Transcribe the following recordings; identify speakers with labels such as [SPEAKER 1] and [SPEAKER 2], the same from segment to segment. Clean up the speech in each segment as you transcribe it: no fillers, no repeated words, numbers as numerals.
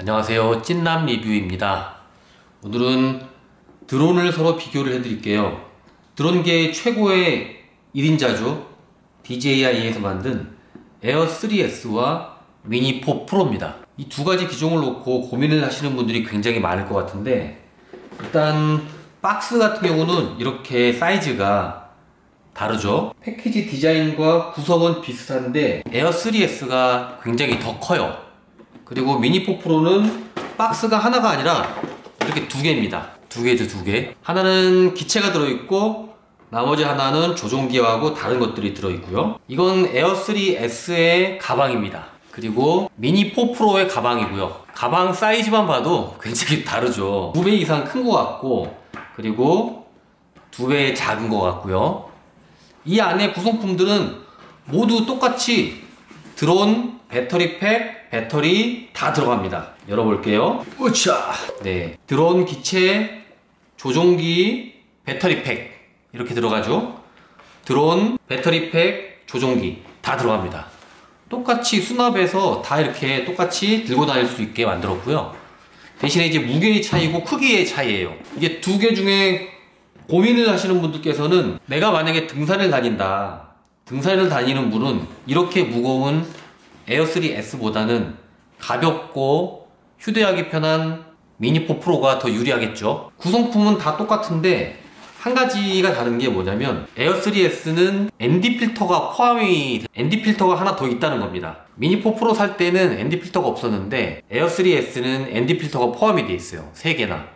[SPEAKER 1] 안녕하세요, 찐남 리뷰입니다. 오늘은 드론을 서로 비교를 해드릴게요. 드론계의 최고의 1인자죠. DJI에서 만든 에어 3S와 미니4 프로입니다. 이 두 가지 기종을 놓고 고민을 하시는 분들이 굉장히 많을 것 같은데, 일단 박스 같은 경우는 이렇게 사이즈가 다르죠. 패키지 디자인과 구성은 비슷한데 에어 3S가 굉장히 더 커요. 그리고 미니4 프로는 박스가 하나가 아니라 이렇게 두 개입니다. 두 개죠, 두 개. 하나는 기체가 들어있고 나머지 하나는 조종기하고 다른 것들이 들어있고요. 이건 에어 3S의 가방입니다. 그리고 미니4 프로의 가방이고요. 가방 사이즈만 봐도 굉장히 다르죠. 2배 이상 큰 것 같고, 그리고 2배 작은 것 같고요. 이 안에 구성품들은 모두 똑같이 드론, 배터리팩, 배터리 다 들어갑니다. 열어볼게요. 으쌰! 네, 드론, 기체, 조종기, 배터리팩 이렇게 들어가죠. 드론, 배터리팩, 조종기 다 들어갑니다. 똑같이 수납해서 다 이렇게 똑같이 들고 다닐 수 있게 만들었고요. 대신에 이제 무게의 차이고 크기의 차이예요. 이게 두 개 중에 고민을 하시는 분들께서는 내가 만약에 등산을 다니는 분은 이렇게 무거운 에어 3S보다는 가볍고 휴대하기 편한 미니4 프로가 더 유리하겠죠. 구성품은 다 똑같은데 한 가지가 다른 게 뭐냐면 에어 3S는 ND 필터가 ND 필터가 하나 더 있다는 겁니다. 미니4 프로 살 때는 ND 필터가 없었는데 에어 3S는 ND 필터가 포함이 되어 있어요. 3개나.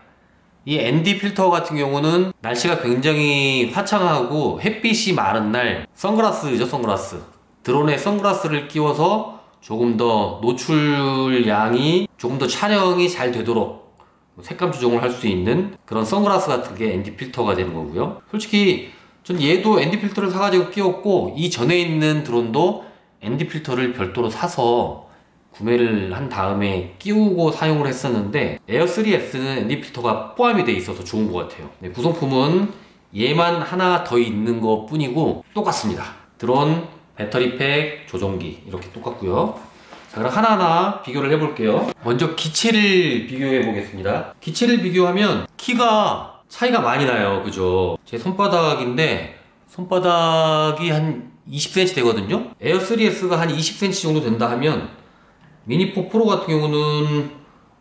[SPEAKER 1] 이 ND 필터 같은 경우는 날씨가 굉장히 화창하고 햇빛이 많은 날 선글라스죠, 선글라스. 드론에 선글라스를 끼워서 조금 더 노출량이 조금 더 촬영이 잘 되도록 색감 조정을 할 수 있는 그런 선글라스 같은 게 ND 필터가 되는 거고요. 솔직히 전 얘도 ND 필터를 사가지고 끼웠고, 이 전에 있는 드론도 ND 필터를 별도로 사서 구매를 한 다음에 끼우고 사용을 했었는데, 에어 3S는 ND 필터가 포함이 돼 있어서 좋은 것 같아요. 네, 구성품은 얘만 하나 더 있는 것 뿐이고 똑같습니다. 드론, 배터리팩, 조종기 이렇게 똑같고요. 자, 그럼 하나하나 비교를 해볼게요. 먼저 기체를 비교해 보겠습니다. 기체를 비교하면 키가 차이가 많이 나요. 그죠? 제 손바닥인데 손바닥이 한 20cm 되거든요. 에어 3S가 한 20cm 정도 된다 하면 미니4 프로 같은 경우는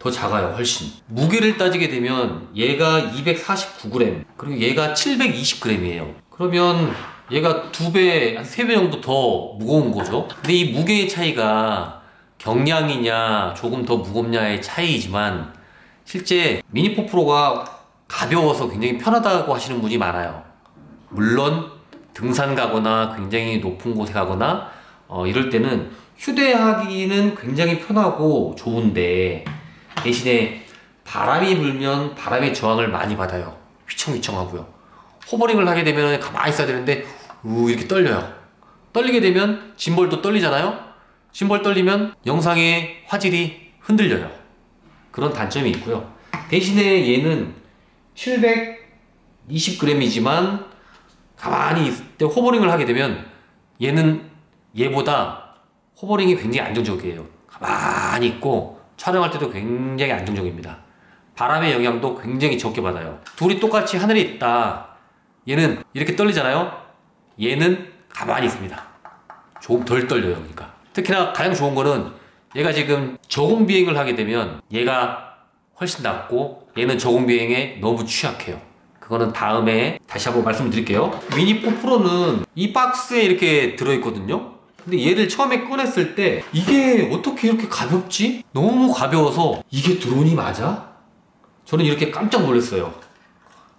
[SPEAKER 1] 더 작아요. 훨씬. 무게를 따지게 되면 얘가 249g 그리고 얘가 720g이에요 그러면 얘가 2배, 한 3배 정도 더 무거운 거죠. 근데 이 무게의 차이가 경량이냐 조금 더 무겁냐의 차이이지만, 실제 미니4 프로가 가벼워서 굉장히 편하다고 하시는 분이 많아요. 물론 등산 가거나 굉장히 높은 곳에 가거나 이럴 때는 휴대하기는 굉장히 편하고 좋은데, 대신에 바람이 불면 바람의 저항을 많이 받아요. 휘청휘청하고요. 호버링을 하게 되면 가만히 있어야 되는데 이렇게 떨려요. 떨리게 되면 짐볼도 떨리잖아요. 짐볼 떨리면 영상의 화질이 흔들려요. 그런 단점이 있고요. 대신에 얘는 720g이지만 가만히 있을 때 호버링을 하게 되면 얘는 얘보다 호버링이 굉장히 안정적이에요. 가만히 있고 촬영할 때도 굉장히 안정적입니다. 바람의 영향도 굉장히 적게 받아요. 둘이 똑같이 하늘에 있다. 얘는 이렇게 떨리잖아요. 얘는 가만히 있습니다. 조금 덜 떨려요. 그러니까 특히나 가장 좋은 거는 얘가 지금 저공 비행을 하게 되면 얘가 훨씬 낫고, 얘는 저공 비행에 너무 취약해요. 그거는 다음에 다시 한번 말씀드릴게요. 미니4 프로는 이 박스에 이렇게 들어있거든요. 근데 얘를 처음에 꺼냈을 때 이게 어떻게 이렇게 가볍지? 너무 가벼워서 이게 드론이 맞아? 저는 이렇게 깜짝 놀랐어요.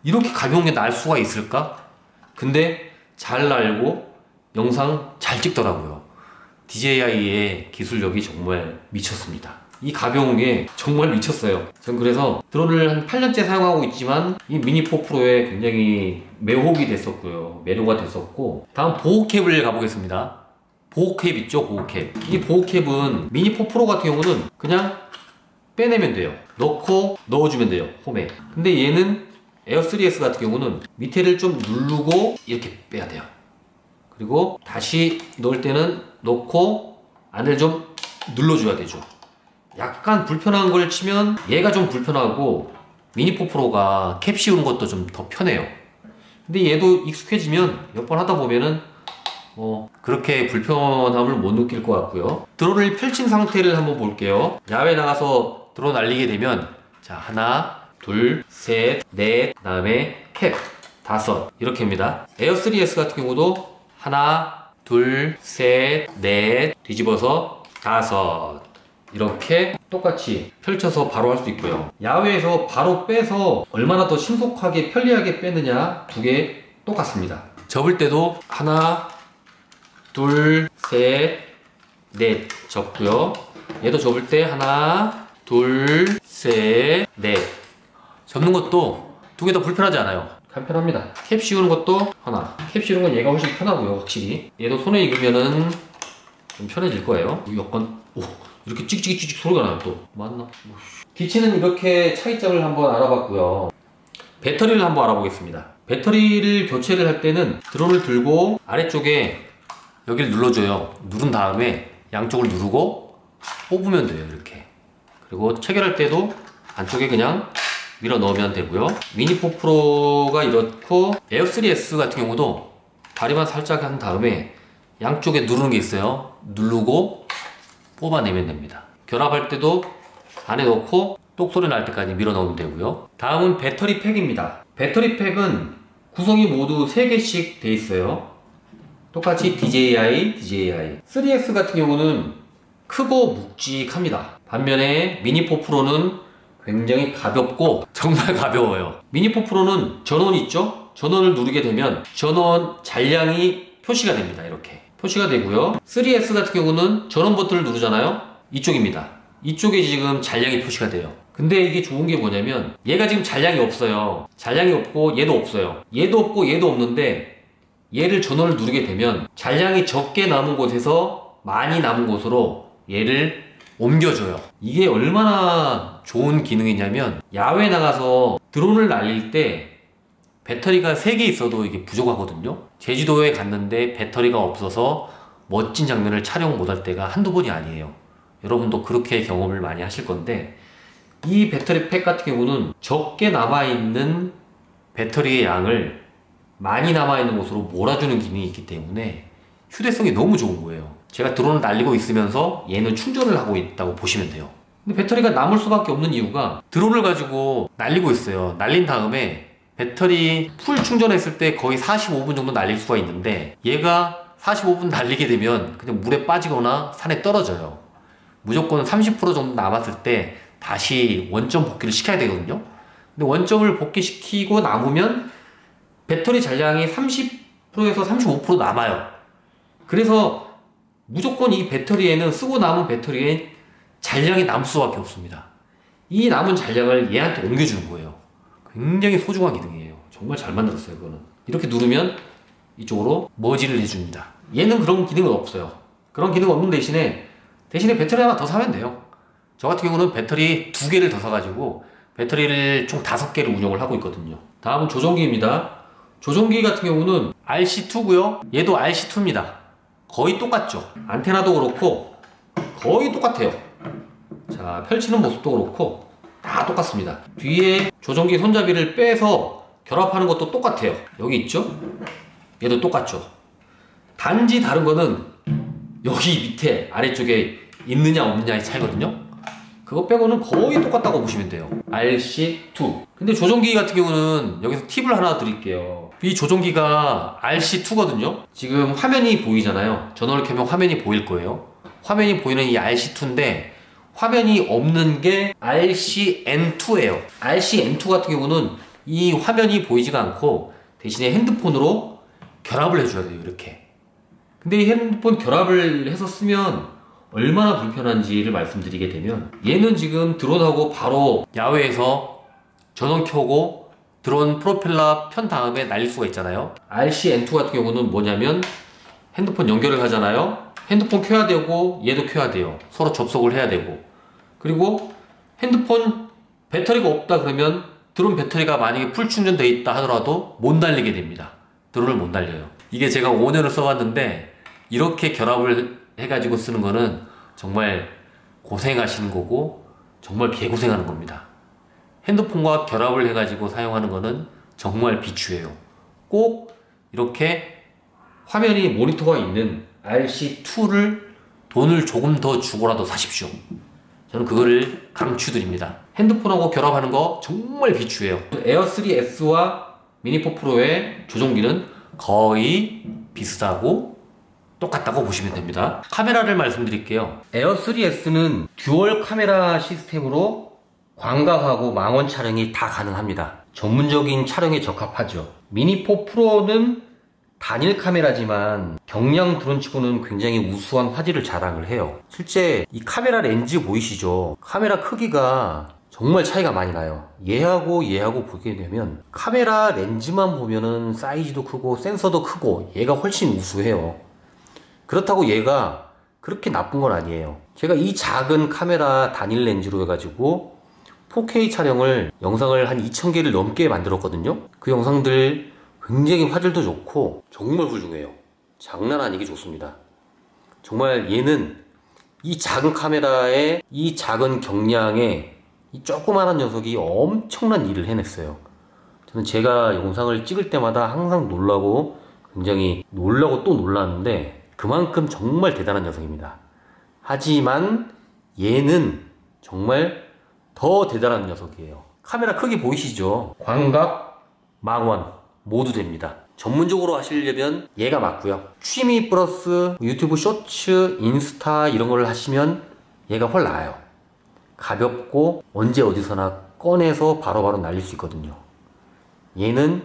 [SPEAKER 1] 이렇게 가벼운 게 날 수가 있을까? 근데 잘 날고 영상 잘 찍더라고요. DJI의 기술력이 정말 미쳤습니다. 이 가벼운 게 정말 미쳤어요. 전 그래서 드론을 한 8년째 사용하고 있지만 이 미니4 프로에 굉장히 매혹이 됐었고요. 매료가 됐었고, 다음 보호캡을 가보겠습니다. 보호캡 있죠? 보호캡. 이 보호캡은 미니4 프로 같은 경우는 그냥 빼내면 돼요. 넣고 넣어주면 돼요, 홈에. 근데 얘는 에어 3S 같은 경우는 밑에를 좀 누르고 이렇게 빼야 돼요. 그리고 다시 넣을 때는 넣고 안을 좀 눌러줘야 되죠. 약간 불편한 걸 치면 얘가 좀 불편하고 미니4 프로가 캡 씌우는 것도 좀 더 편해요. 근데 얘도 익숙해지면 몇 번 하다 보면은 그렇게 불편함을 못 느낄 것 같고요. 드론을 펼친 상태를 한번 볼게요. 야외 나가서 드론 날리게 되면 자, 하나, 둘, 셋, 넷, 그 다음에 캡, 다섯 이렇게입니다. 에어 3S 같은 경우도 하나, 둘, 셋, 넷, 뒤집어서 다섯 이렇게 똑같이 펼쳐서 바로 할 수 있고요. 야외에서 바로 빼서 얼마나 더 신속하게 편리하게 빼느냐 두 개 똑같습니다. 접을 때도 하나, 둘, 셋, 넷 접고요. 얘도 접을 때 하나, 둘, 셋, 넷 접는 것도 두 개 더 불편하지 않아요. 간편합니다. 캡 씌우는 것도 하나. 캡 씌우는 건 얘가 훨씬 편하고요. 확실히 얘도 손에 익으면은 좀 편해질 거예요. 약간 이렇게 찍찍찍찍 소리가 나요. 또 맞나? 기체는 이렇게 차이점을 한번 알아봤고요. 배터리를 한번 알아보겠습니다. 배터리를 교체를 할 때는 드론을 들고 아래쪽에 여기를 눌러줘요. 누른 다음에 양쪽을 누르고 뽑으면 돼요. 이렇게. 그리고 체결할 때도 안쪽에 그냥 밀어 넣으면 되고요. 미니4 프로가 이렇고 에어 3S 같은 경우도 다리만 살짝 한 다음에 양쪽에 누르는 게 있어요. 누르고 뽑아내면 됩니다. 결합할 때도 안에 넣고 똑소리 날 때까지 밀어 넣으면 되고요. 다음은 배터리 팩입니다. 배터리 팩은 구성이 모두 3개씩 돼 있어요. 똑같이 DJI, 3S 같은 경우는 크고 묵직합니다. 반면에 미니4 프로는 굉장히 가볍고 정말 가벼워요. 미니4 프로는 전원 있죠? 전원을 누르게 되면 전원 잔량이 표시가 됩니다. 이렇게 표시가 되고요. 3S 같은 경우는 전원 버튼을 누르잖아요. 이쪽입니다. 이쪽에 지금 잔량이 표시가 돼요. 근데 이게 좋은 게 뭐냐면 얘가 지금 잔량이 없어요. 잔량이 없고 얘도 없어요. 얘도 없고 얘도 없는데 얘를 전원을 누르게 되면 잔량이 적게 남은 곳에서 많이 남은 곳으로 얘를 옮겨줘요. 이게 얼마나 좋은 기능이냐면 야외 나가서 드론을 날릴 때 배터리가 3개 있어도 이게 부족하거든요. 제주도에 갔는데 배터리가 없어서 멋진 장면을 촬영 못할 때가 한두 번이 아니에요. 여러분도 그렇게 경험을 많이 하실 건데 이 배터리 팩 같은 경우는 적게 남아있는 배터리의 양을 많이 남아있는 곳으로 몰아주는 기능이 있기 때문에 휴대성이 너무 좋은 거예요. 제가 드론을 날리고 있으면서 얘는 충전을 하고 있다고 보시면 돼요. 근데 배터리가 남을 수밖에 없는 이유가 드론을 가지고 날리고 있어요. 날린 다음에 배터리 풀 충전했을 때 거의 45분 정도 날릴 수가 있는데 얘가 45분 날리게 되면 그냥 물에 빠지거나 산에 떨어져요. 무조건 30% 정도 남았을 때 다시 원점 복귀를 시켜야 되거든요. 근데 원점을 복귀시키고 남으면 배터리 잔량이 30%에서 35% 남아요. 그래서 무조건 이 배터리에는 쓰고 남은 배터리에 잔량이 남을 수밖에 없습니다. 이 남은 잔량을 얘한테 옮겨주는 거예요. 굉장히 소중한 기능이에요. 정말 잘 만들었어요. 이거는 이렇게 누르면 이쪽으로 머지를 해줍니다. 얘는 그런 기능은 없어요. 그런 기능 없는 대신에 배터리 하나 더 사면 돼요. 저 같은 경우는 배터리 2개를 더 사가지고 배터리를 총 5개를 운영을 하고 있거든요. 다음은 조종기입니다. 조종기 같은 경우는 RC2고요. 얘도 RC2입니다. 거의 똑같죠. 안테나도 그렇고 거의 똑같아요. 자, 펼치는 모습도 그렇고 다 똑같습니다. 뒤에 조종기 손잡이를 빼서 결합하는 것도 똑같아요. 여기 있죠? 얘도 똑같죠. 단지 다른 거는 여기 밑에 아래쪽에 있느냐 없느냐의 차이거든요. 그거 빼고는 거의 똑같다고 보시면 돼요. RC2. 근데 조종기 같은 경우는 여기서 팁을 하나 드릴게요. 이 조종기가 RC2거든요. 지금 화면이 보이잖아요. 전원을 켜면 화면이 보일 거예요. 화면이 보이는 이 RC2인데 화면이 없는 게 RCN2예요. RCN2 같은 경우는 이 화면이 보이지가 않고 대신에 핸드폰으로 결합을 해줘야 돼요. 이렇게. 근데 이 핸드폰 결합을 해서 쓰면 얼마나 불편한지를 말씀드리게 되면 얘는 지금 드론하고 바로 야외에서 전원 켜고 드론 프로펠러 편 다음에 날릴 수가 있잖아요. RCN2 같은 경우는 뭐냐면 핸드폰 연결을 하잖아요. 핸드폰 켜야 되고 얘도 켜야 돼요. 서로 접속을 해야 되고 그리고 핸드폰 배터리가 없다 그러면 드론 배터리가 만약에 풀 충전되어 있다 하더라도 못 날리게 됩니다. 드론을 못 날려요. 이게 제가 5년을 써봤는데 이렇게 결합을 해가지고 쓰는 거는 정말 고생하시는 거고 정말 개고생하는 겁니다. 핸드폰과 결합을 해가지고 사용하는 거는 정말 비추예요. 꼭 이렇게 화면이 모니터가 있는 RC2를 돈을 조금 더 주고라도 사십시오. 저는 그거를 강추드립니다. 핸드폰하고 결합하는 거 정말 비추예요. 에어 3S와 미니4 프로의 조종기는 거의 비슷하고 똑같다고 보시면 됩니다. 카메라를 말씀드릴게요. 에어 3S는 듀얼 카메라 시스템으로 광각하고 망원 촬영이 다 가능합니다. 전문적인 촬영에 적합하죠. 미니4 프로는 단일 카메라지만 경량 드론치고는 굉장히 우수한 화질을 자랑을 해요. 실제 이 카메라 렌즈 보이시죠? 카메라 크기가 정말 차이가 많이 나요. 얘하고 보게 되면 카메라 렌즈만 보면은 사이즈도 크고 센서도 크고 얘가 훨씬 우수해요. 그렇다고 얘가 그렇게 나쁜 건 아니에요. 제가 이 작은 카메라 단일 렌즈로 해가지고 4K 촬영을 영상을 한 2000개를 넘게 만들었거든요. 그 영상들 굉장히 화질도 좋고 정말 훌륭해요. 장난 아니게 좋습니다. 정말 얘는 이 작은 카메라에 이 작은 경량에 이 조그마한 녀석이 엄청난 일을 해냈어요. 저는 제가 영상을 찍을 때마다 항상 놀라고 굉장히 놀라고 또 놀랐는데 그만큼 정말 대단한 녀석입니다. 하지만 얘는 정말 더 대단한 녀석이에요. 카메라 크기 보이시죠? 광각, 망원 모두 됩니다. 전문적으로 하시려면 얘가 맞고요. 취미 플러스 유튜브 쇼츠, 인스타 이런 걸 하시면 얘가 훨 나아요. 가볍고 언제 어디서나 꺼내서 바로바로 날릴 수 있거든요. 얘는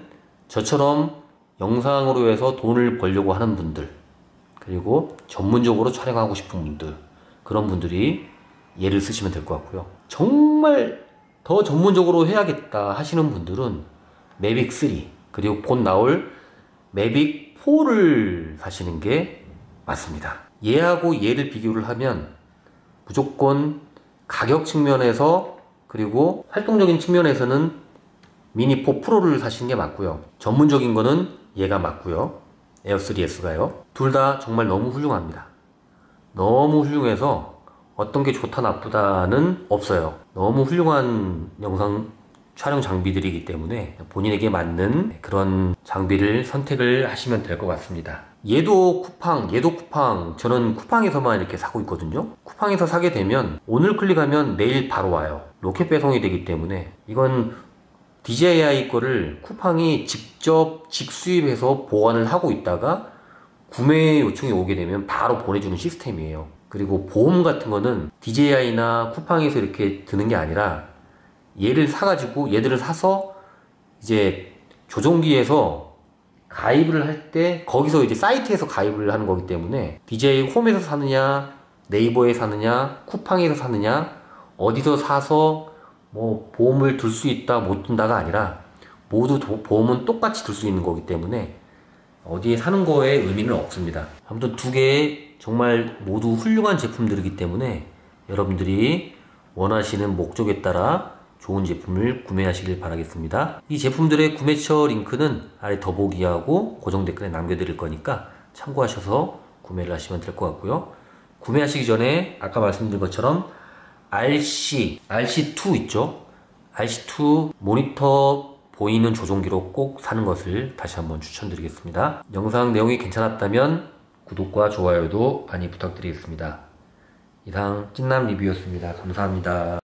[SPEAKER 1] 저처럼 영상으로 해서 돈을 벌려고 하는 분들, 그리고 전문적으로 촬영하고 싶은 분들, 그런 분들이 얘를 쓰시면 될 것 같고요. 정말 더 전문적으로 해야겠다 하시는 분들은 매빅 3 그리고 곧 나올 매빅 4를 사시는 게 맞습니다. 얘하고 얘를 비교를 하면 무조건 가격 측면에서 그리고 활동적인 측면에서는 미니4 프로를 사시는 게 맞고요. 전문적인 거는 얘가 맞고요. 에어 3S가요. 둘 다 정말 너무 훌륭합니다. 너무 훌륭해서 어떤 게 좋다 나쁘다는 없어요. 너무 훌륭한 영상 촬영 장비들이기 때문에 본인에게 맞는 그런 장비를 선택을 하시면 될 것 같습니다. 얘도 쿠팡, 저는 쿠팡에서만 이렇게 사고 있거든요. 쿠팡에서 사게 되면 오늘 클릭하면 내일 바로 와요. 로켓 배송이 되기 때문에 이건 DJI 거를 쿠팡이 직접 직수입해서 보관을 하고 있다가 구매 요청이 오게 되면 바로 보내주는 시스템이에요. 그리고 보험 같은 거는 DJI나 쿠팡에서 이렇게 드는 게 아니라 얘를 얘들을 사서 이제 조종기에서 가입을 할 때 거기서 이제 사이트에서 가입을 하는 거기 때문에 DJI 홈에서 사느냐, 네이버에 사느냐, 쿠팡에서 사느냐, 어디서 사서 뭐 보험을 들 수 있다 못 든다가 아니라 모두 보험은 똑같이 들 수 있는 거기 때문에 어디에 사는 거에 의미는 없습니다. 아무튼 두 개의 정말 모두 훌륭한 제품들이기 때문에 여러분들이 원하시는 목적에 따라 좋은 제품을 구매하시길 바라겠습니다. 이 제품들의 구매처 링크는 아래 더보기하고 고정 댓글에 남겨드릴 거니까 참고하셔서 구매를 하시면 될 것 같고요. 구매하시기 전에 아까 말씀드린 것처럼 RC2 있죠? RC2 모니터 보이는 조종기로 꼭 사는 것을 다시 한번 추천드리겠습니다. 영상 내용이 괜찮았다면 구독과 좋아요도 많이 부탁드리겠습니다. 이상 찐남 리뷰였습니다. 감사합니다.